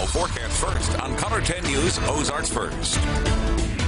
Now, forecast first on KOLR 10 News, Ozarks First.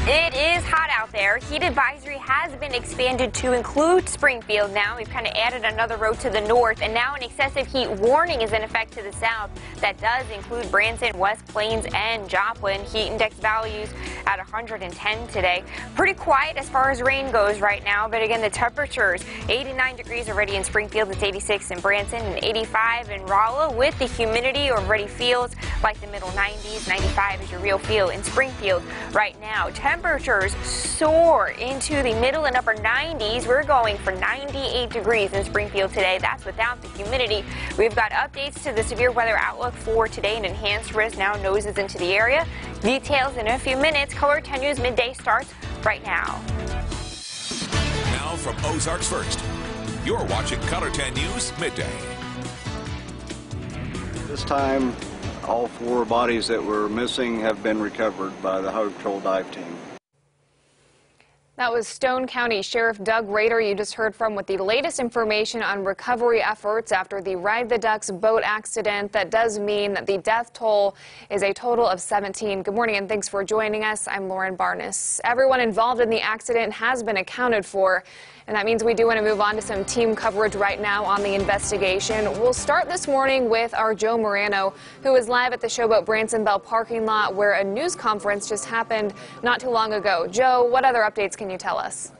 It is hot out there. Heat advisory has been expanded to include Springfield now. We've kind of added another road to the north, and now an excessive heat warning is in effect to the south. That does include Branson, West Plains, and Joplin. Heat index values at 110 today. Pretty quiet as far as rain goes right now, but again, the temperatures 89 degrees already in Springfield. It's 86 in Branson and 85 in Rolla, with the humidity already feels like the middle 90s. 95 is your real feel in Springfield right now. Temperatures soar into the middle and upper 90s. We're going for 98 degrees in Springfield today. That's without the humidity. We've got updates to the severe weather outlook for today. An enhanced risk now noses into the area. Details in a few minutes. KOLR 10 News Midday starts right now. Now from Ozarks First, you're watching KOLR 10 News Midday. This time, all 4 bodies that were missing have been recovered by the Highway Patrol dive team. That was Stone County Sheriff Doug Rader you just heard from with the latest information on recovery efforts after the Ride the Ducks boat accident. That does mean that the death toll is a total of 17. Good morning and thanks for joining us. I'm Lauren Barnes. Everyone involved in the accident has been accounted for. And that means we do want to move on to some team coverage right now on the investigation. We'll start this morning with our Joe Morano, who is live at the Showboat Branson Bell parking lot, where a news conference just happened not too long ago. Joe, what other updates can you tell us?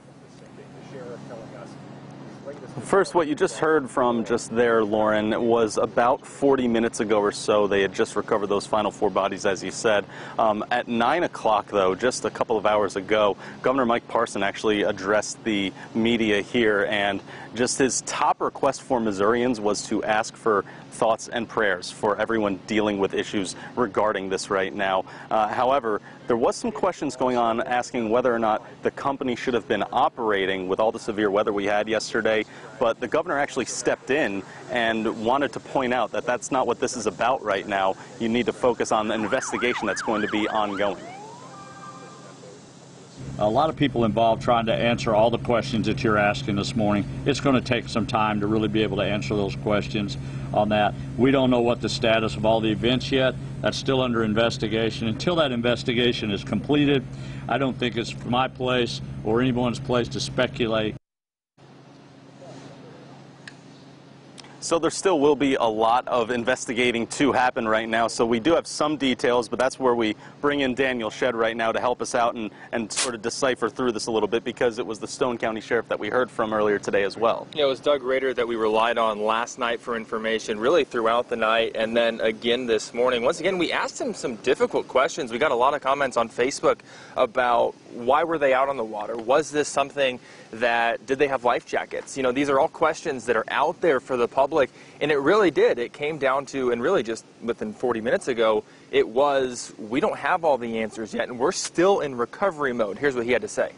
First, what you just heard from just there, Lauren, was about 40 minutes ago or so. They had just recovered those final 4 bodies, as you said. At 9 o'clock, though, just a couple of hours ago, Governor Mike Parson actually addressed the media here, and just his top request for Missourians was to ask for thoughts and prayers for everyone dealing with issues regarding this right now. However, there was some questions going on asking whether or not the company should have been operating with all the severe weather we had yesterday, but the governor actually stepped in and wanted to point out that that's not what this is about right now. You need to focus on an investigation that's going to be ongoing. A lot of people involved trying to answer all the questions that you're asking this morning. It's going to take some time to really be able to answer those questions on that. We don't know what the status of all the events yet. That's still under investigation. Until that investigation is completed, I don't think it's my place or anyone's place to speculate. So there still will be a lot of investigating to happen right now. So we do have some details, but that's where we bring in Daniel Shedd right now to help us out and sort of decipher through this a little bit, because it was the Stone County Sheriff that we heard from earlier today as well. Yeah, it was Doug Rader that we relied on last night for information, really throughout the night, and then again this morning. Once again, we asked him some difficult questions. We got a lot of comments on Facebook about why were they out on the water? Was this something that, did they have life jackets? You know, these are all questions that are out there for the public, and it really did. It came down to, and really just within 40 minutes ago, it was, we don't have all the answers yet, and we're still in recovery mode. Here's what he had to say.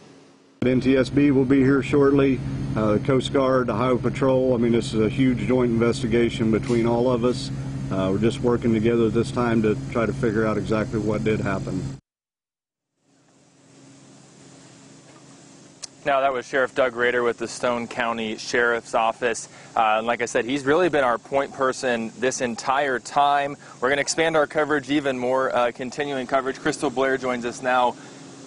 NTSB will be here shortly, the Coast Guard, the Highway Patrol. I mean, this is a huge joint investigation between all of us. We're just working together this time to try to figure out exactly what did happen. Now, that was Sheriff Doug Rader with the Stone County Sheriff's Office. Like I said, he's really been our point person this entire time. We're going to expand our coverage even more, continuing coverage. Crystal Blair joins us now.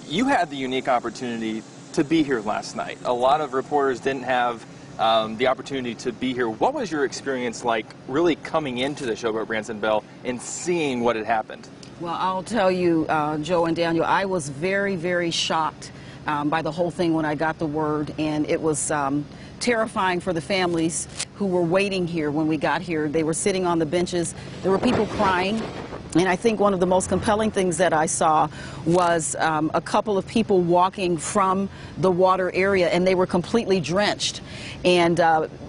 You had the unique opportunity to be here last night. A lot of reporters didn't have the opportunity to be here. What was your experience like really coming into the Showboat Branson Bell and seeing what had happened? Well, I'll tell you, Joe and Daniel, I was very, very shocked by the whole thing when I got the word, and it was terrifying for the families who were waiting here when we got here. They were sitting on the benches. There were people crying. And I think one of the most compelling things that I saw was a couple of people walking from the water area, and they were completely drenched. And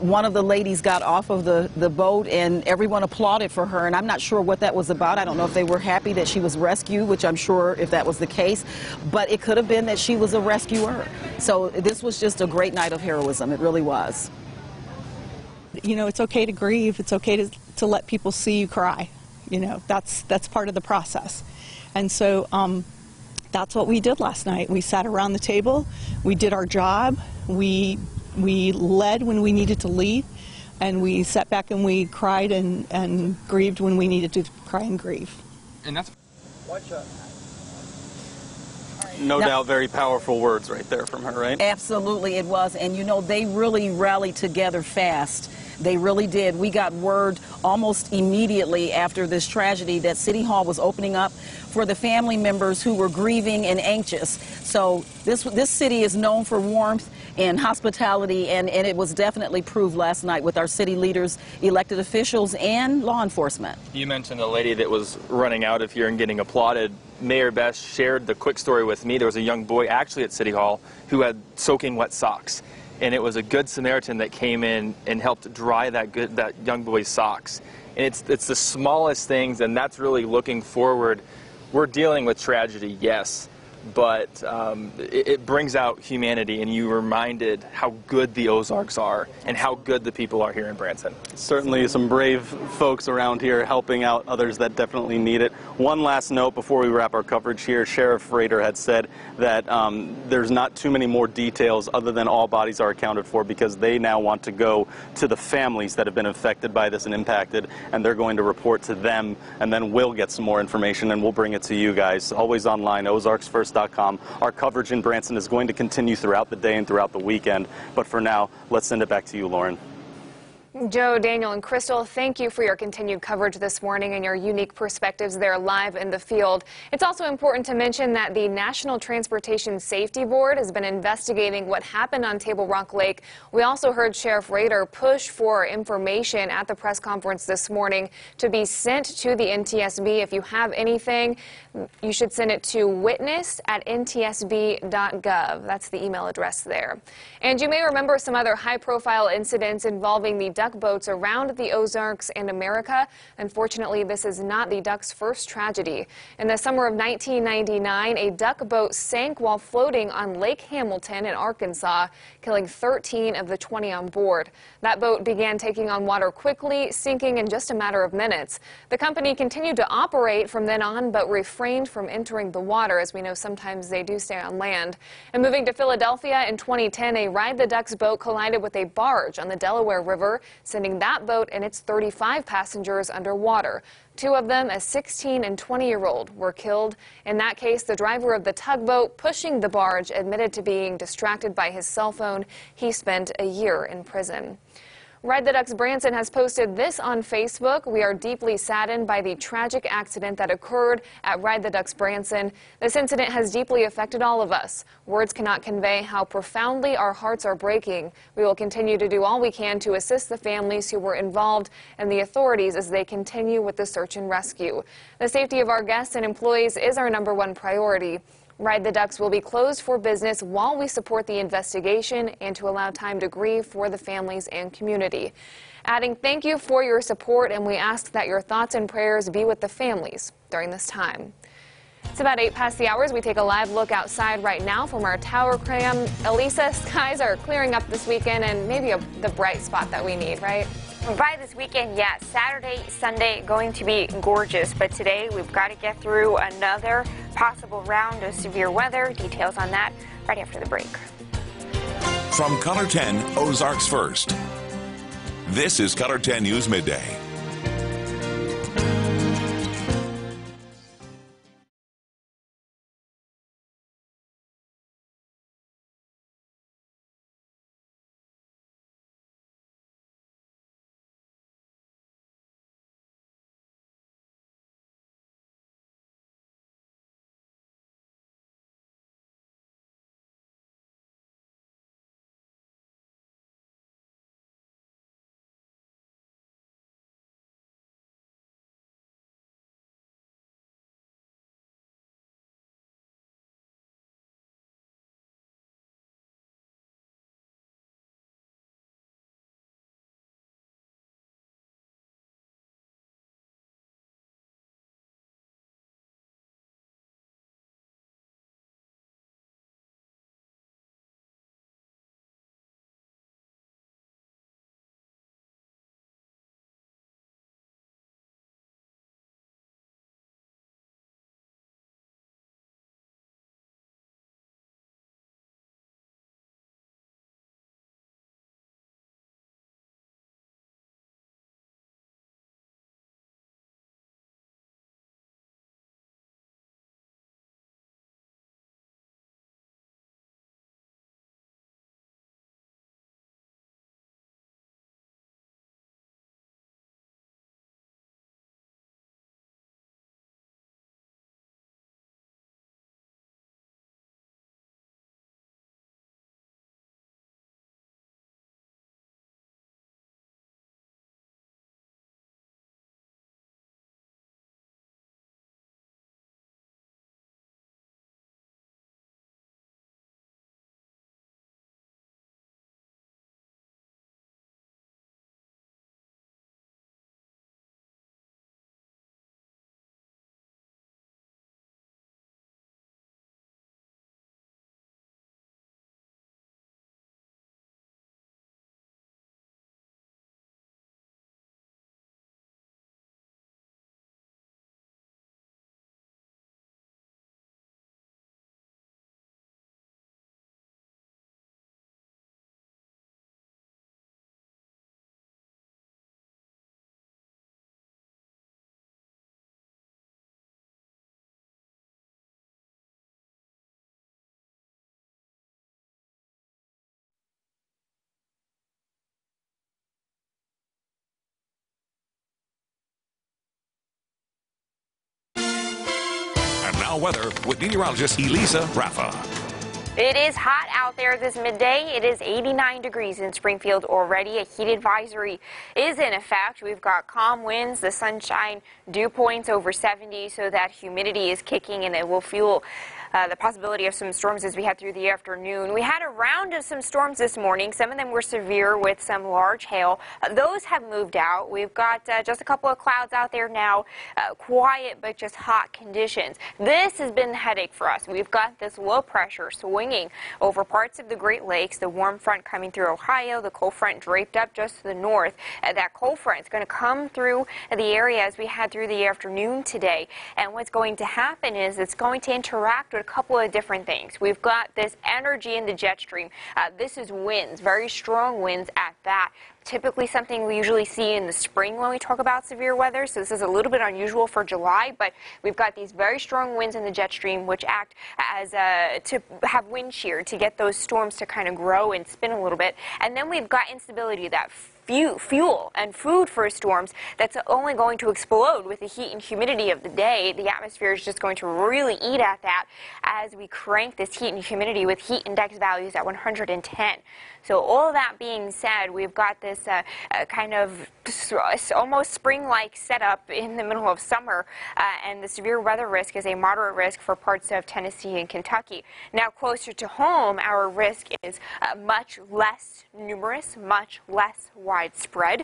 one of the ladies got off of the boat, and everyone applauded for her. And I'm not sure what that was about. I don't know if they were happy that she was rescued, which I'm sure if that was the case. But it could have been that she was a rescuer. So this was just a great night of heroism. It really was. You know, it's okay to grieve. It's okay to let people see you cry. You know, that's part of the process. And so that's what we did last night. We sat around the table, we did our job, we led when we needed to lead, and we sat back and we cried and grieved when we needed to cry and grieve. And that's no doubt very powerful words right there from her, right? Absolutely, it was. And you know, they really rallied together fast. They really did. We got word almost immediately after this tragedy that City Hall was opening up for the family members who were grieving and anxious. So this city is known for warmth and hospitality, and it was definitely proved last night with our city leaders, elected officials, and law enforcement. You mentioned the lady that was running out of here and getting applauded. Mayor Best shared the quick story with me. There was a young boy actually at City Hall who had soaking wet socks. And it was a good Samaritan that came in and helped dry that young boy's socks. And it's the smallest things, and that's really looking forward. We're dealing with tragedy, yes, but it brings out humanity, and you reminded how good the Ozarks are and how good the people are here in Branson. Certainly some brave folks around here helping out others that definitely need it. One last note before we wrap our coverage here. Sheriff Rader had said that there's not too many more details other than all bodies are accounted for, because they now want to go to the families that have been affected by this and impacted, and they're going to report to them, and then we'll get some more information and we'll bring it to you guys. Always online, ozarksfirst.com. Our coverage in Branson is going to continue throughout the day and throughout the weekend, but for now, let's send it back to you, Lauren. Joe, Daniel, and Crystal, thank you for your continued coverage this morning and your unique perspectives there live in the field. It's also important to mention that the National Transportation Safety Board has been investigating what happened on Table Rock Lake. We also heard Sheriff Rader push for information at the press conference this morning to be sent to the NTSB. If you have anything, you should send it to witness@ntsb.gov. That's the email address there. And you may remember some other high-profile incidents involving the duck boats around the Ozarks and America. Unfortunately, this is not the duck's first tragedy. In the summer of 1999, a duck boat sank while floating on Lake Hamilton in Arkansas, killing 13 of the 20 on board. That boat began taking on water quickly, sinking in just a matter of minutes. The company continued to operate from then on, but refrained from entering the water. As we know, sometimes they do stay on land. And moving to Philadelphia in 2010, a Ride the Ducks boat collided with a barge on the Delaware River, sending that boat and its 35 passengers underwater. Two of them, a 16 and 20-year-old, were killed. In that case, the driver of the tugboat pushing the barge admitted to being distracted by his cell phone. He spent a year in prison. Ride the Ducks Branson has posted this on Facebook. We are deeply saddened by the tragic accident that occurred at Ride the Ducks Branson. This incident has deeply affected all of us. Words cannot convey how profoundly our hearts are breaking. We will continue to do all we can to assist the families who were involved and the authorities as they continue with the search and rescue. The safety of our guests and employees is our #1 priority. Ride the Ducks will be closed for business while we support the investigation and to allow time to grieve for the families and community. Adding, thank you for your support, and we ask that your thoughts and prayers be with the families during this time. It's about 8 past the hours. We take a live look outside right now from our tower cam. Elisa, skies are clearing up this weekend, and maybe the bright spot that we need, right? By this weekend, yes. Saturday, Sunday, going to be gorgeous. But today, we've got to get through another possible round of severe weather. Details on that right after the break. From KOLR 10 Ozarks First, this is KOLR 10 News Midday. Now weather with meteorologist Elisa Raffa. It is hot out there this midday. It is 89 degrees in Springfield already. A heat advisory is in effect. We've got calm winds, the sunshine, dew points over 70, so that humidity is kicking and it will fuel the possibility of some storms as we head through the afternoon. We had a round of some storms this morning. Some of them were severe with some large hail. Those have moved out. We've got just a couple of clouds out there now. Quiet but just hot conditions. This has been the headache for us. We've got this low pressure swinging over parts of the Great Lakes. The warm front coming through Ohio. The cold front draped up just to the north. That cold front is going to come through the area as we head through the afternoon today. And what's going to happen is it's going to interact with a couple of different things. We've got this energy in the jet stream. This is winds, very strong winds at that. Typically something we usually see in the spring when we talk about severe weather, so this is a little bit unusual for July, but we've got these very strong winds in the jet stream which act as to have wind shear to get those storms to kind of grow and spin a little bit. And then we've got instability, that fuel and food for storms that's only going to explode with the heat and humidity of the day. The atmosphere is just going to really eat at that as we crank this heat and humidity with heat index values at 110. So all of that being said, we've got this kind of almost spring-like setup in the middle of summer, and the severe weather risk is a moderate risk for parts of Tennessee and Kentucky. Now closer to home, our risk is much less numerous, much less widespread.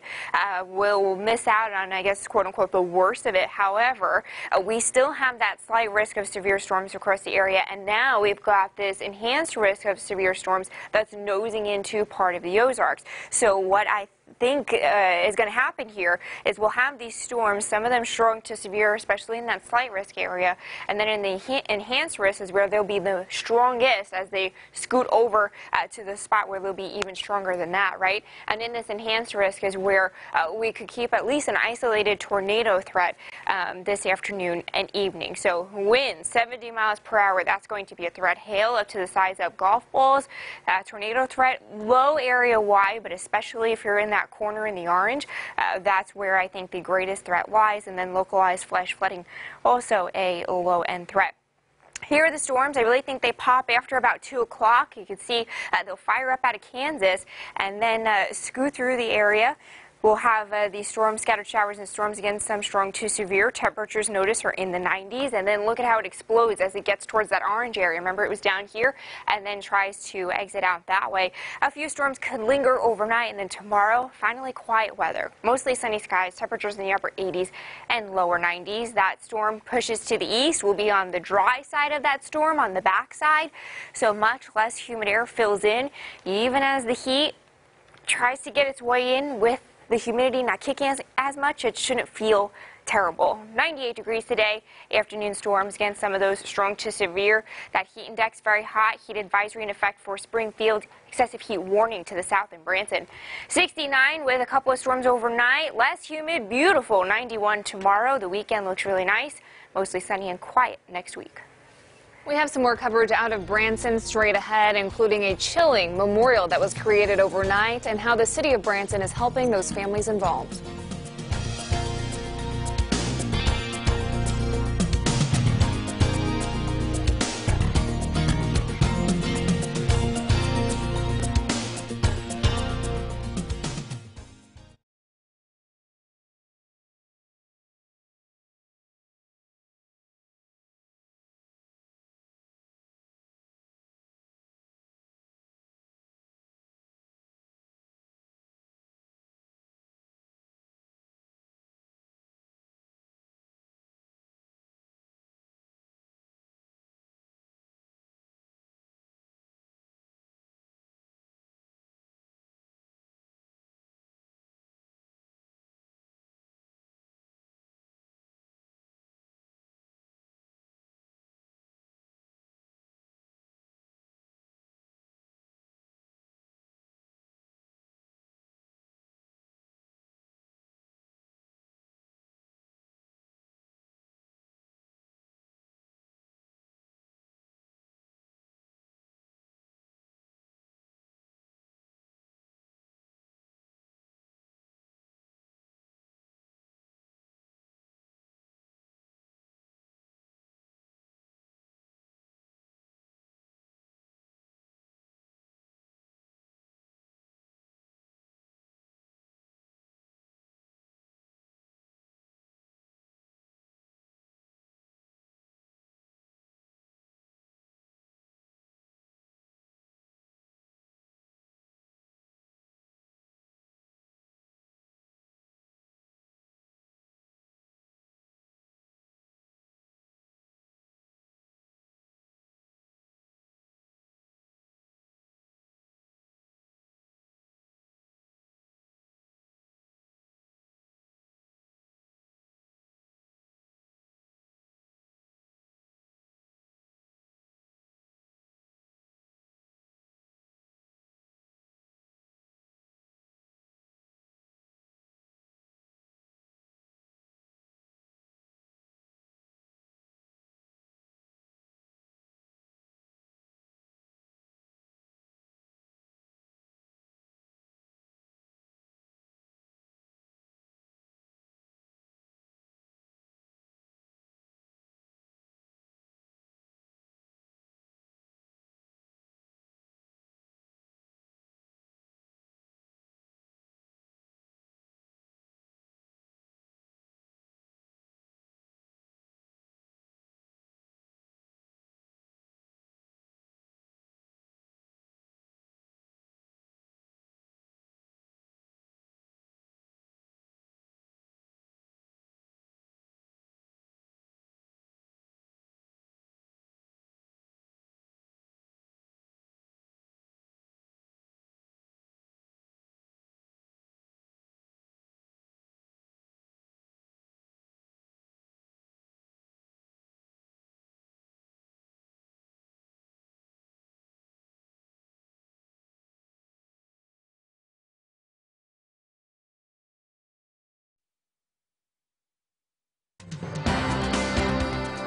We'll miss out on, I guess, quote-unquote, the worst of it. However, we still have that slight risk of severe storms across the area, and now we've got this enhanced risk of severe storms that's nosing into part of the Ozarks. So what I think is going to happen here is we'll have these storms, some of them strong to severe, especially in that slight risk area, and then in the enhanced risk is where they'll be the strongest as they scoot over to the spot where they'll be even stronger than that, right? And in this enhanced risk is where we could keep at least an isolated tornado threat this afternoon and evening. So winds 70 miles per hour, that's going to be a threat. Hail up to the size of golf balls, tornado threat, low area wide, but especially if you're in that corner in the orange, that's where I think the greatest threat lies, and then localized flash flooding, also a low-end threat. Here are the storms. I really think they pop after about 2 o'clock. You can see they'll fire up out of Kansas and then scoot through the area. We'll have these storms, scattered showers and storms, again, some strong to severe. Temperatures, notice, are in the 90s. And then look at how it explodes as it gets towards that orange area. Remember, it was down here and then tries to exit out that way. A few storms could linger overnight, and then tomorrow, finally quiet weather. Mostly sunny skies, temperatures in the upper 80s and lower 90s. That storm pushes to the east. We'll be on the dry side of that storm, on the backside. So much less humid air fills in, even as the heat tries to get its way in with the humidity not kicking as much. It shouldn't feel terrible. 98 degrees today. Afternoon storms, again, some of those strong to severe. That heat index very hot. Heat advisory in effect for Springfield. Excessive heat warning to the south in Branson. 69 with a couple of storms overnight. Less humid, beautiful. 91 tomorrow. The weekend looks really nice. Mostly sunny and quiet next week. We have some more coverage out of Branson straight ahead, including a chilling memorial that was created overnight and how the city of Branson is helping those families involved.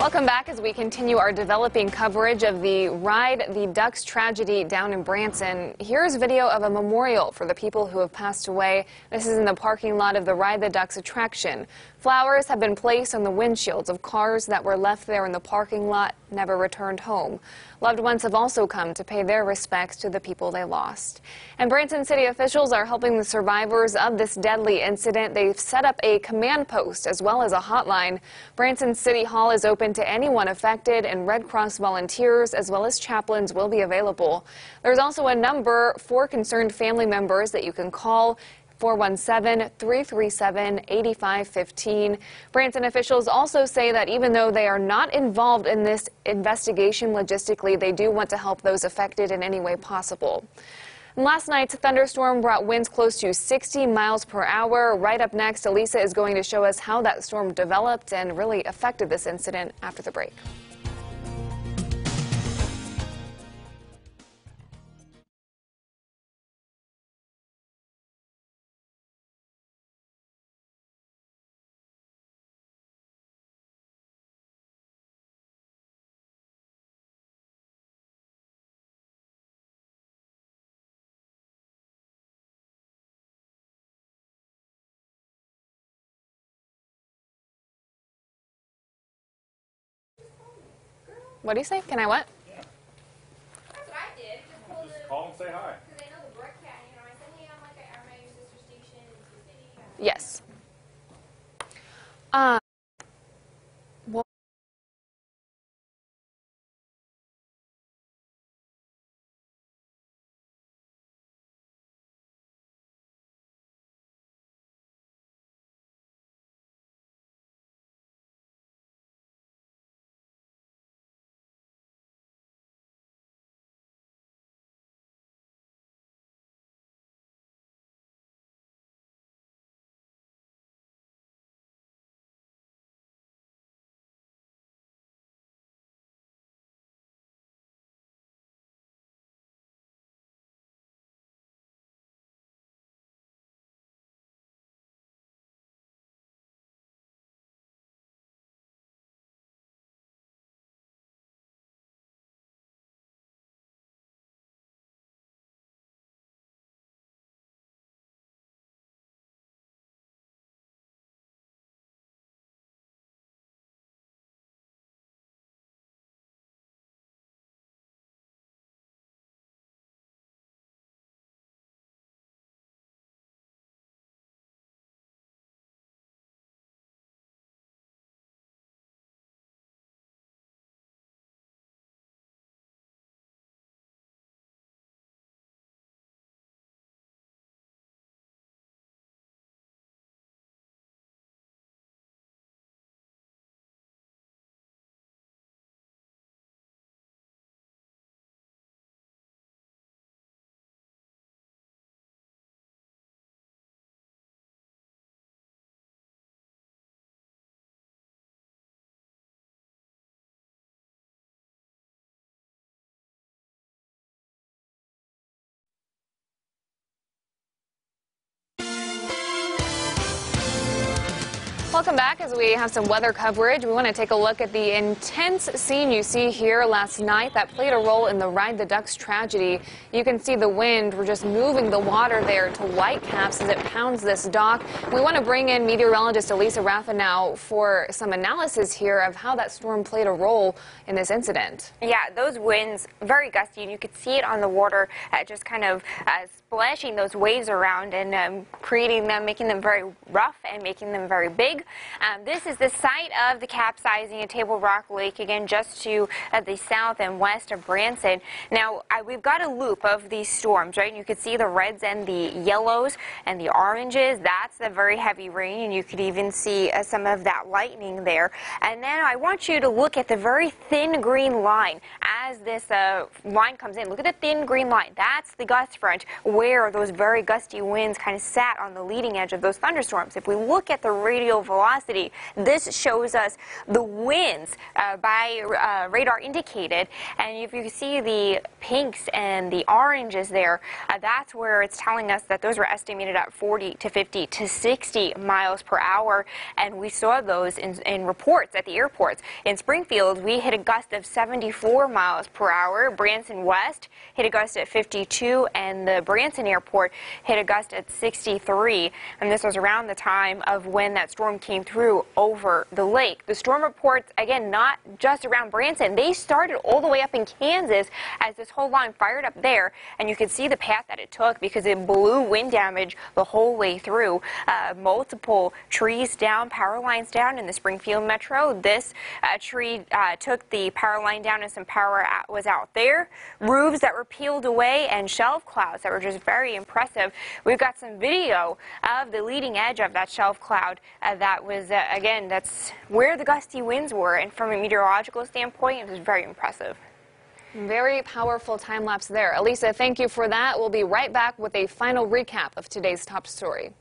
Welcome back as we continue our developing coverage of the Ride the Ducks tragedy down in Branson. Here's video of a memorial for the people who have passed away. This is in the parking lot of the Ride the Ducks attraction. Flowers have been placed on the windshields of cars that were left there in the parking lot, never returned home. Loved ones have also come to pay their respects to the people they lost. And Branson city officials are helping the survivors of this deadly incident. They've set up a command post as well as a hotline. Branson City Hall is open to anyone affected, and Red Cross volunteers as well as chaplains will be available. There's also a number for concerned family members that you can call. 417-337-8515. Branson officials also say that even though they are not involved in this investigation logistically, they do want to help those affected in any way possible. And last night's thunderstorm brought winds close to 60 miles per hour. Right up next, Elisa is going to show us how that storm developed and really affected this incident after the break. What do you say? Can I what? That's what I did. Just call and say hi. Because I know the broadcast, I said, hey, I'm at your sister station in the city. Yes. Well, welcome back as we have some weather coverage. We want to take a look at the intense scene you see here last night that played a role in the Ride the Ducks tragedy. You can see the wind. We're just moving the water there to whitecaps as it pounds this dock. We want to bring in meteorologist Elisa Raffa now for some analysis here of how that storm played a role in this incident. Yeah, those winds, very gusty, and you could see it on the water just kind of splashing those waves around and creating them, making them very rough and making them very big. This is the site of the capsizing at Table Rock Lake, again, just to the south and west of Branson. Now, we've got a loop of these storms, right? And you can see the reds and the yellows and the oranges. That's the very heavy rain, and you could even see some of that lightning there. And then I want you to look at the very thin green line as this line comes in, look at the thin green line. That's the gust front where those very gusty winds kind of sat on the leading edge of those thunderstorms. If we look at the radial velocity, this shows us the winds by radar indicated. And if you see the pinks and the oranges there, that's where it's telling us that those were estimated at 40 to 50 to 60 miles per hour. And we saw those in reports at the airports. In Springfield, we hit a gust of 74 miles per hour. Branson West hit a gust at 52, and the Branson airport hit a gust at 63. And this was around the time of when that storm came through over the lake. The storm reports, again, not just around Branson. They started all the way up in Kansas as this whole line fired up there, and you could see the path that it took because it blew wind damage the whole way through. Multiple trees down, power lines down in the Springfield metro. This tree took the power line down and some power was out there. Roofs that were peeled away and shelf clouds that were just very impressive. We've got some video of the leading edge of that shelf cloud that was, again, that's where the gusty winds were, and from a meteorological standpoint, it was very impressive. Very powerful time lapse there. Elisa, thank you for that. We'll be right back with a final recap of today's top story.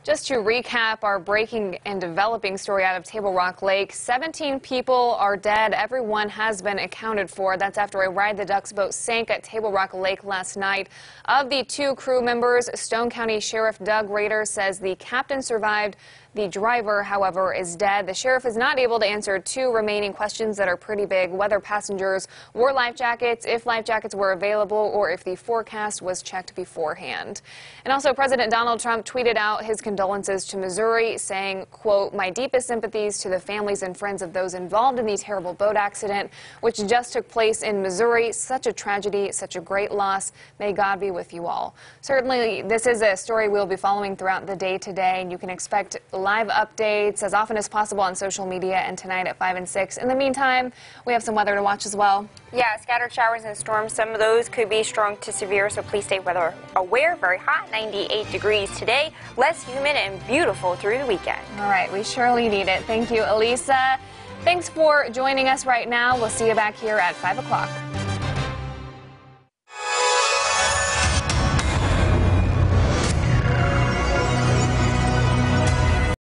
Just to recap our breaking and developing story out of Table Rock Lake, 17 people are dead. Everyone has been accounted for. That's after a Ride the Ducks boat sank at Table Rock Lake last night. Of the 2 crew members, Stone County Sheriff Doug Rader says the captain survived. The driver, however, is dead. The sheriff is not able to answer 2 remaining questions that are pretty big: whether passengers wore life jackets, if life jackets were available, or if the forecast was checked beforehand. And also, President Donald Trump tweeted out his condolences to Missouri, saying, quote, "My deepest sympathies to the families and friends of those involved in the terrible boat accident, which just took place in Missouri. Such a tragedy, such a great loss. May God be with you all." Certainly, this is a story we'll be following throughout the day today, and you can expect live updates as often as possible on social media and tonight at 5 and 6. In the meantime, we have some weather to watch as well. Yeah, scattered showers and storms. Some of those could be strong to severe, so please stay weather aware. Very hot, 98 degrees today. Less humid and beautiful through the weekend. All right, we surely need it. Thank you, Elisa. Thanks for joining us right now. We'll see you back here at 5 o'clock.